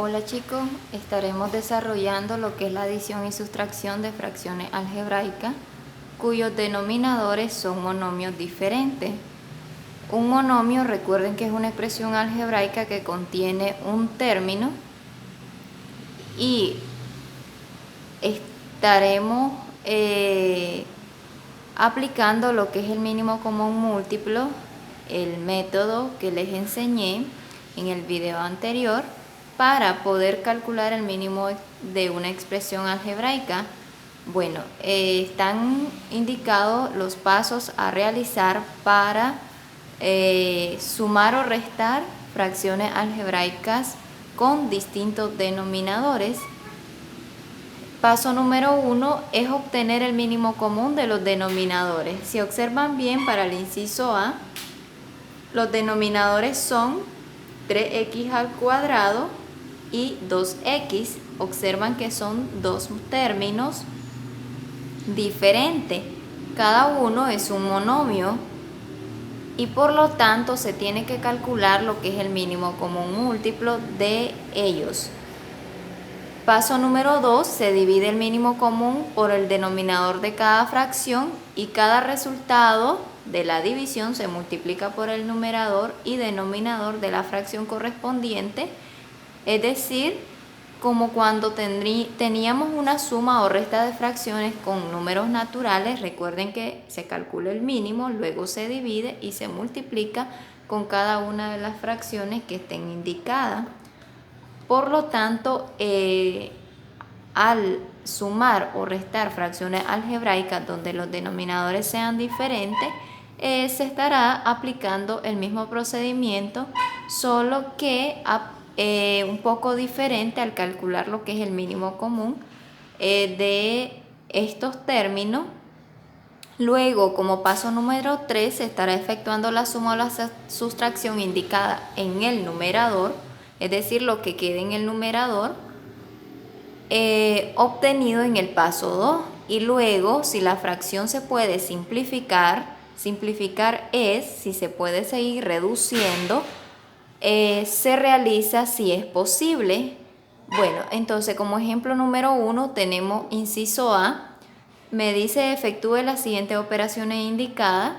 Hola chicos, estaremos desarrollando lo que es la adición y sustracción de fracciones algebraicas cuyos denominadores son monomios diferentes. Un monomio, recuerden que es una expresión algebraica que contiene un término y estaremos aplicando lo que es el mínimo común múltiplo, el método que les enseñé en el video anterior, para poder calcular el mínimo de una expresión algebraica. Bueno, están indicados los pasos a realizar para sumar o restar fracciones algebraicas con distintos denominadores. Paso número 1 es obtener el mínimo común de los denominadores. Si observan bien, para el inciso A, los denominadores son 3x al cuadrado y 2x. Observan que son dos términos diferentes. Cada uno es un monomio y por lo tanto se tiene que calcular lo que es el mínimo común múltiplo de ellos. Paso número 2, se divide el mínimo común por el denominador de cada fracción y cada resultado de la división se multiplica por el numerador y denominador de la fracción correspondiente, es decir, como cuando teníamos una suma o resta de fracciones con números naturales. Recuerden que se calcula el mínimo, luego se divide y se multiplica con cada una de las fracciones que estén indicadas. Por lo tanto, al sumar o restar fracciones algebraicas donde los denominadores sean diferentes, se estará aplicando el mismo procedimiento, solo que un poco diferente al calcular lo que es el mínimo común de estos términos. Luego, como paso número 3, se estará efectuando la suma o la sustracción indicada en el numerador, es decir, lo que quede en el numerador obtenido en el paso 2. Y luego, si la fracción se puede simplificar es si se puede seguir reduciendo, se realiza si es posible. Bueno, entonces como ejemplo número 1 tenemos inciso A. Me dice efectúe las siguientes operaciones indicadas.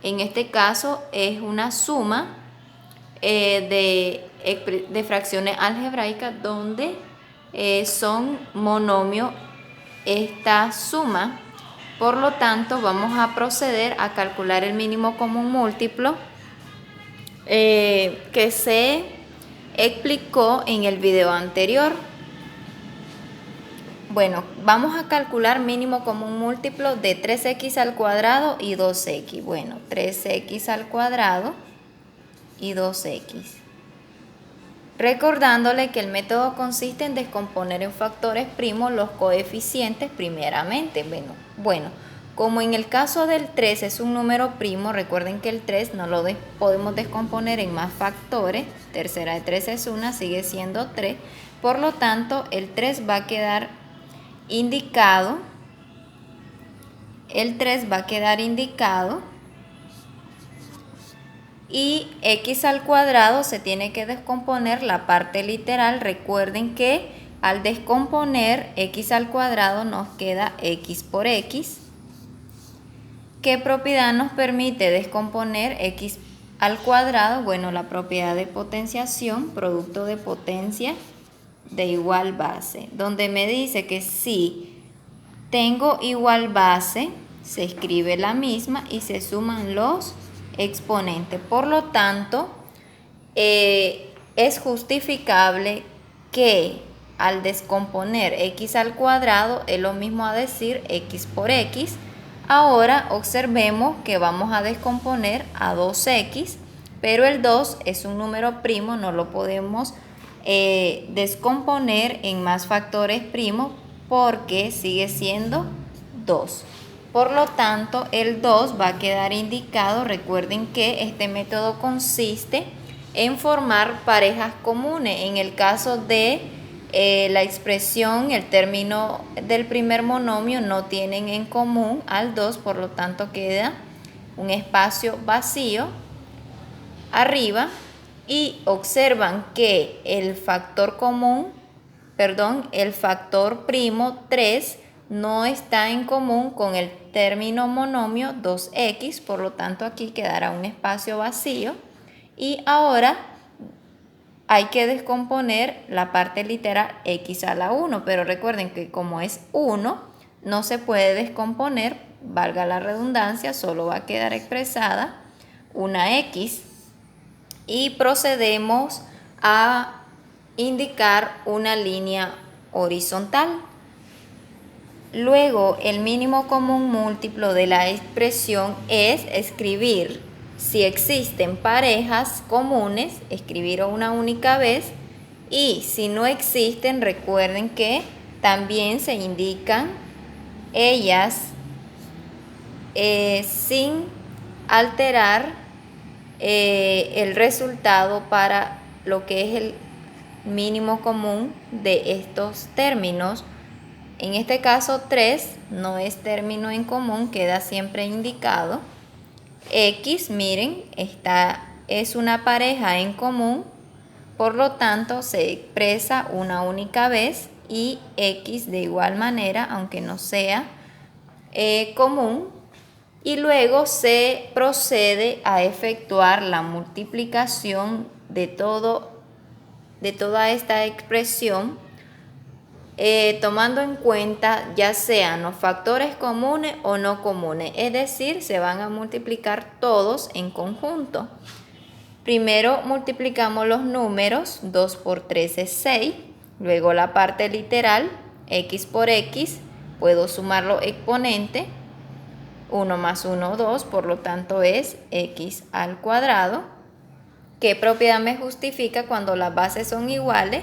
En este caso es una suma de fracciones algebraicas donde son monomio esta suma. Por lo tanto, vamos a proceder a calcular el mínimo común múltiplo que se explicó en el video anterior. Bueno, vamos a calcular mínimo común múltiplo de 3x al cuadrado y 2x. Bueno, 3x al cuadrado y 2x. Recordándole que el método consiste en descomponer en factores primos los coeficientes primeramente. Bueno, como en el caso del 3 es un número primo, recuerden que el 3 no lo podemos descomponer en más factores. Tercera de 3 es 1, sigue siendo 3. Por lo tanto, el 3 va a quedar indicado. Y x al cuadrado se tiene que descomponer la parte literal. Recuerden que al descomponer x al cuadrado nos queda x por x. ¿Qué propiedad nos permite descomponer x al cuadrado? Bueno, la propiedad de potenciación, producto de potencia de igual base, donde me dice que si tengo igual base, se escribe la misma y se suman los exponentes. Por lo tanto, es justificable que al descomponer x al cuadrado es lo mismo a decir x por x. Ahora observemos que vamos a descomponer a 2x, pero el 2 es un número primo, no lo podemos descomponer en más factores primos porque sigue siendo 2. Por lo tanto, el 2 va a quedar indicado. Recuerden que este método consiste en formar parejas comunes. En el caso de la expresión, el término del primer monomio no tienen en común al 2, por lo tanto queda un espacio vacío arriba y observan que el factor primo 3 no está en común con el término monomio 2x, por lo tanto aquí quedará un espacio vacío. Y ahora hay que descomponer la parte literal x a la 1, pero recuerden que como es 1, no se puede descomponer, valga la redundancia, solo va a quedar expresada una x. Y procedemos a indicar una línea horizontal. Luego, el mínimo común múltiplo de la expresión es escribir, si existen parejas comunes, escribir una única vez, y si no existen, recuerden que también se indican ellas sin alterar el resultado para lo que es el mínimo común de estos términos. En este caso 3 no es término en común, queda siempre indicado. X, miren, es una pareja en común, por lo tanto se expresa una única vez, y X de igual manera, aunque no sea común. Y luego se procede a efectuar la multiplicación de toda esta expresión, tomando en cuenta ya sean los factores comunes o no comunes, es decir, se van a multiplicar todos en conjunto. Primero multiplicamos los números, 2 por 3 es 6, luego la parte literal, x por x, puedo sumar los exponentes, 1 más 1, 2, por lo tanto es x al cuadrado. ¿Qué propiedad me justifica cuando las bases son iguales?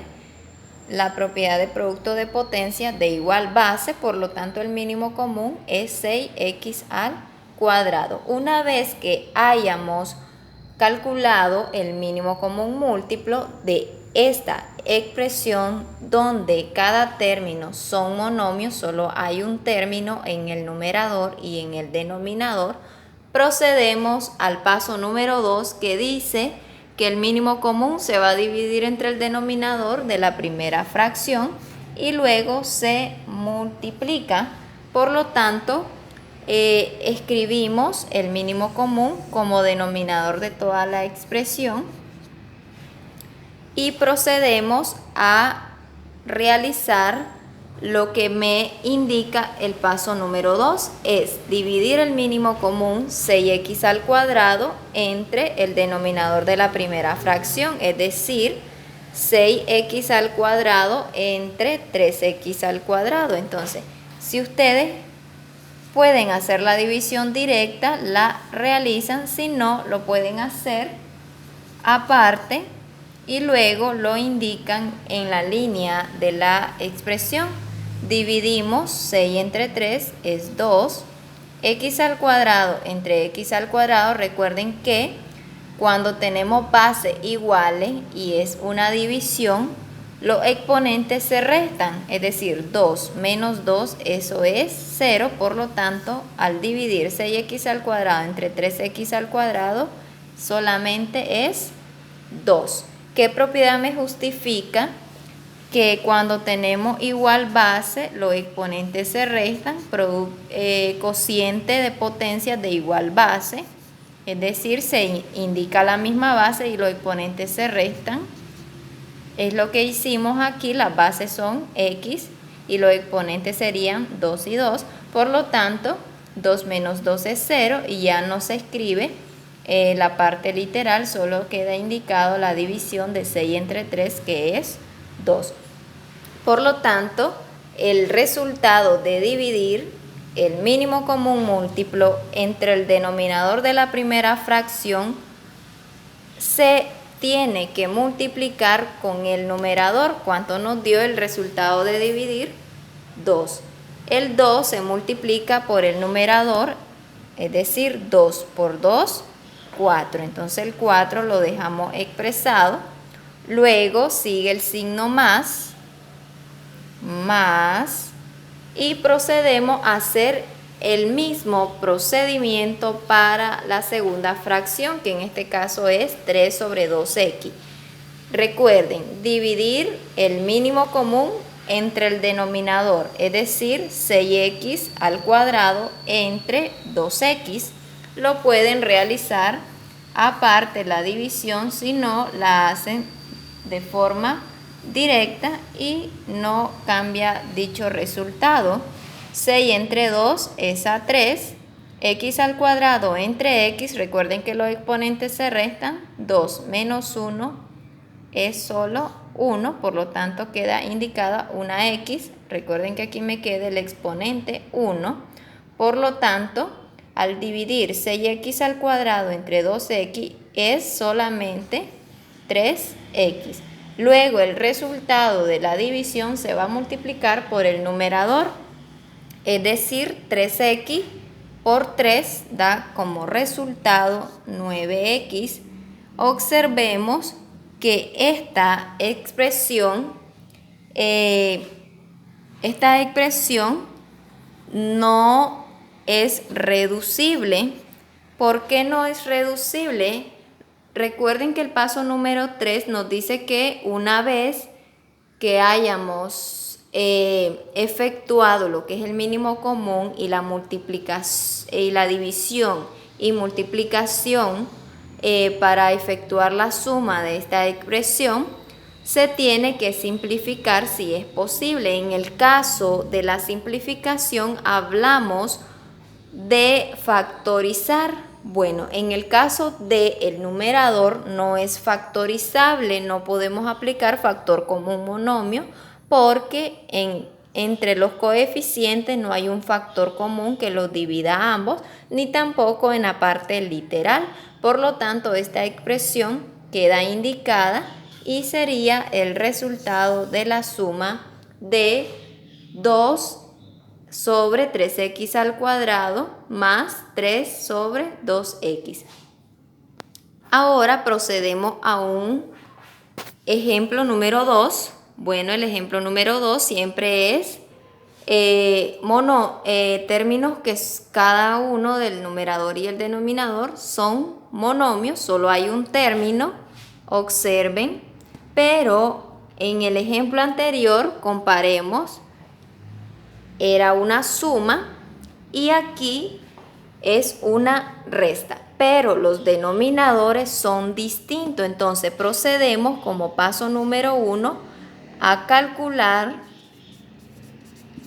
La propiedad de producto de potencia de igual base, por lo tanto el mínimo común es 6x al cuadrado. Una vez que hayamos calculado el mínimo común múltiplo de esta expresión donde cada término son monomios, solo hay un término en el numerador y en el denominador, procedemos al paso número 2, que dice que el mínimo común se va a dividir entre el denominador de la primera fracción y luego se multiplica. Por lo tanto, escribimos el mínimo común como denominador de toda la expresión y procedemos a realizar lo que me indica el paso número 2, es dividir el mínimo común 6x al cuadrado entre el denominador de la primera fracción, es decir, 6x al cuadrado entre 3x al cuadrado. Entonces, si ustedes pueden hacer la división directa, la realizan, si no, lo pueden hacer aparte y luego lo indican en la línea de la expresión. Dividimos 6 entre 3 es 2, x al cuadrado entre x al cuadrado, recuerden que cuando tenemos bases iguales y es una división, los exponentes se restan, es decir, 2 menos 2, eso es 0, por lo tanto, al dividir 6x al cuadrado entre 3x al cuadrado, solamente es 2. ¿Qué propiedad me justifica que cuando tenemos igual base, los exponentes se restan? Cociente de potencias de igual base, es decir, se indica la misma base y los exponentes se restan. Es lo que hicimos aquí, las bases son x y los exponentes serían 2 y 2, por lo tanto 2 menos 2 es 0 y ya no se escribe la parte literal, solo queda indicado la división de 6 entre 3, que es 2. Por lo tanto, el resultado de dividir el mínimo común múltiplo entre el denominador de la primera fracción se tiene que multiplicar con el numerador. ¿Cuánto nos dio el resultado de dividir? 2. El 2 se multiplica por el numerador, es decir, 2 por 2, 4. Entonces el 4 lo dejamos expresado. Luego sigue el signo más, y procedemos a hacer el mismo procedimiento para la segunda fracción, que en este caso es 3 sobre 2x. Recuerden, dividir el mínimo común entre el denominador, es decir, 6x al cuadrado entre 2x. Lo pueden realizar aparte la división si no la hacen de forma directa y no cambia dicho resultado. 6 entre 2 es a 3, x al cuadrado entre x, recuerden que los exponentes se restan, 2 menos 1 es solo 1, por lo tanto queda indicada una x, recuerden que aquí me queda el exponente 1, por lo tanto, al dividir 6x al cuadrado entre 2x es solamente 3x. Luego el resultado de la división se va a multiplicar por el numerador, es decir, 3x por 3 da como resultado 9x. Observemos que esta expresión no es reducible. ¿Por qué no es reducible? Recuerden que el paso número 3 nos dice que una vez que hayamos efectuado lo que es el mínimo común y la multiplicación y la división y multiplicación para efectuar la suma de esta expresión, se tiene que simplificar si es posible. En el caso de la simplificación hablamos de factorizar. Bueno, en el caso del numerador no es factorizable, no podemos aplicar factor común monomio porque entre los coeficientes no hay un factor común que los divida a ambos, ni tampoco en la parte literal. Por lo tanto, esta expresión queda indicada y sería el resultado de la suma de 2 sobre 3x al cuadrado más 3 sobre 2x. Ahora procedemos a un ejemplo número 2. Bueno, el ejemplo número 2 siempre es términos que cada uno del numerador y el denominador son monomios, solo hay un término, observen, pero en el ejemplo anterior comparemos, era una suma y aquí es una resta, pero los denominadores son distintos. Entonces procedemos como paso número 1 a calcular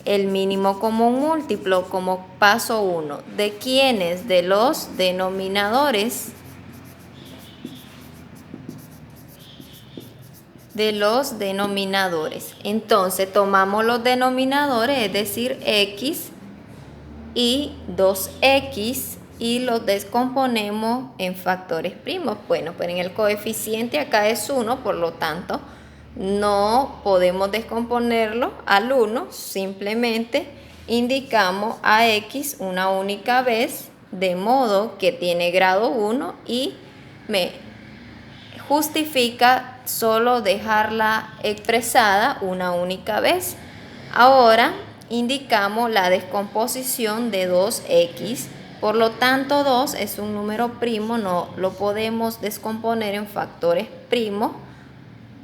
el mínimo común múltiplo como paso 1. ¿De quiénes? De los denominadores. De los denominadores. Entonces tomamos los denominadores, es decir, x y 2x, y los descomponemos en factores primos. Bueno, pues en el coeficiente acá es 1, por lo tanto no podemos descomponerlo al 1, simplemente indicamos a x una única vez, de modo que tiene grado 1 y me justifica solo dejarla expresada una única vez. Ahora indicamos la descomposición de 2x, por lo tanto 2 es un número primo, no lo podemos descomponer en factores primos,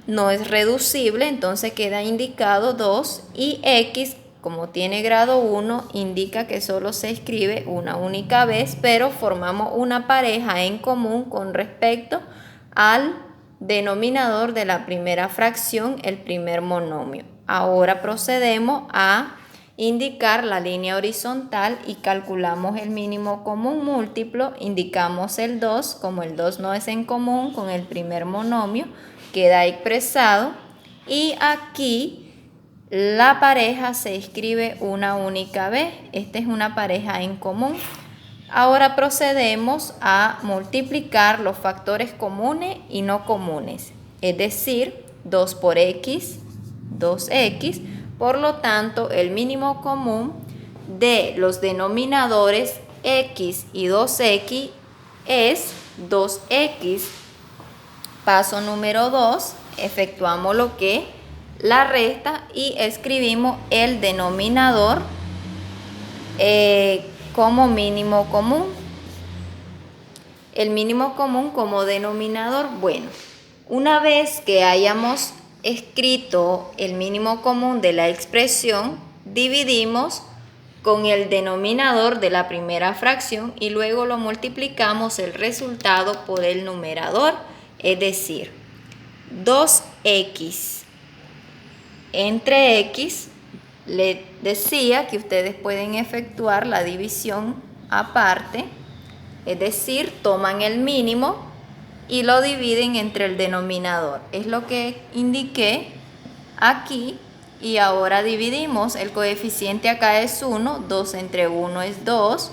no es reducible, entonces queda indicado 2, y x, como tiene grado 1, indica que solo se escribe una única vez, pero formamos una pareja en común con respecto al denominador de la primera fracción, el primer monomio. Ahora procedemos a indicar la línea horizontal y calculamos el mínimo común múltiplo. Indicamos el 2, como el 2 no es en común con el primer monomio, queda expresado, y aquí la pareja se escribe una única vez. Esta es una pareja en común. Ahora procedemos a multiplicar los factores comunes y no comunes, es decir, 2 por x, 2x. Por lo tanto, el mínimo común de los denominadores x y 2x es 2x. Paso número 2, efectuamos lo que es la resta y escribimos el denominador como mínimo común. El mínimo común como denominador. Bueno, una vez que hayamos escrito el mínimo común de la expresión, dividimos con el denominador de la primera fracción y luego lo multiplicamos el resultado por el numerador, es decir, 2x entre x. Les decía que ustedes pueden efectuar la división aparte, es decir, toman el mínimo y lo dividen entre el denominador. Es lo que indiqué aquí. Y ahora dividimos, el coeficiente acá es 1, 2 entre 1 es 2,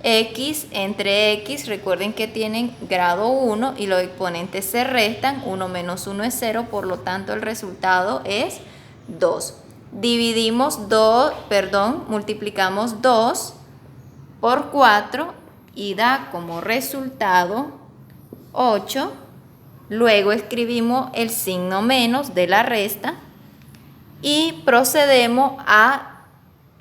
x entre x, recuerden que tienen grado 1 y los exponentes se restan, 1 menos 1 es 0, por lo tanto el resultado es 2. Multiplicamos 2 por 4 y da como resultado 8. Luego escribimos el signo menos de la resta y procedemos a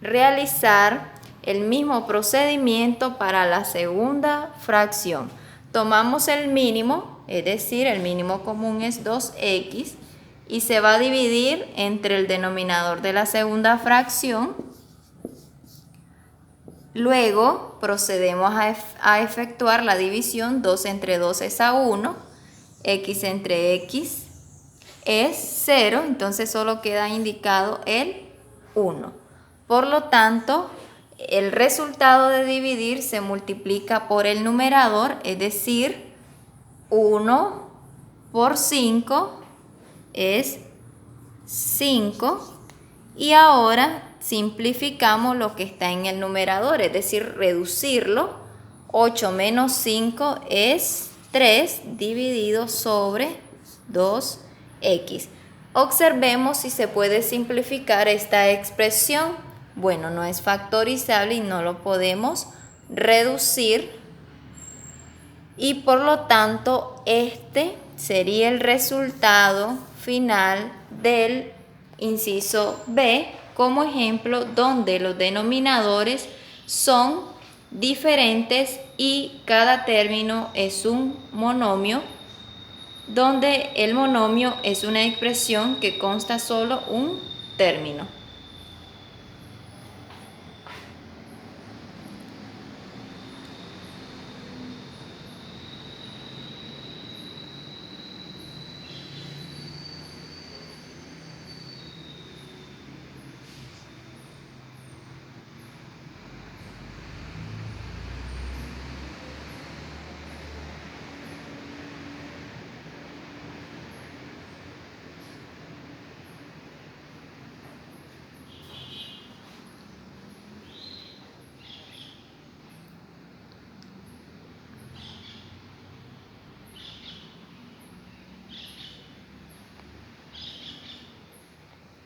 realizar el mismo procedimiento para la segunda fracción. Tomamos el mínimo, es decir, el mínimo común es 2x y se va a dividir entre el denominador de la segunda fracción. Luego procedemos a efectuar la división. 2 entre 2 es a 1, x entre x es 0, entonces solo queda indicado el 1. Por lo tanto, el resultado de dividir se multiplica por el numerador, es decir, 1 por 5 es 5. Y ahora simplificamos lo que está en el numerador, es decir, reducirlo. 8 menos 5 es 3 dividido sobre 2x. Observemos si se puede simplificar esta expresión. Bueno, no es factorizable y no lo podemos reducir. Y por lo tanto, este sería el resultado final del inciso B, como ejemplo, donde los denominadores son diferentes y cada término es un monomio, donde el monomio es una expresión que consta solo un término.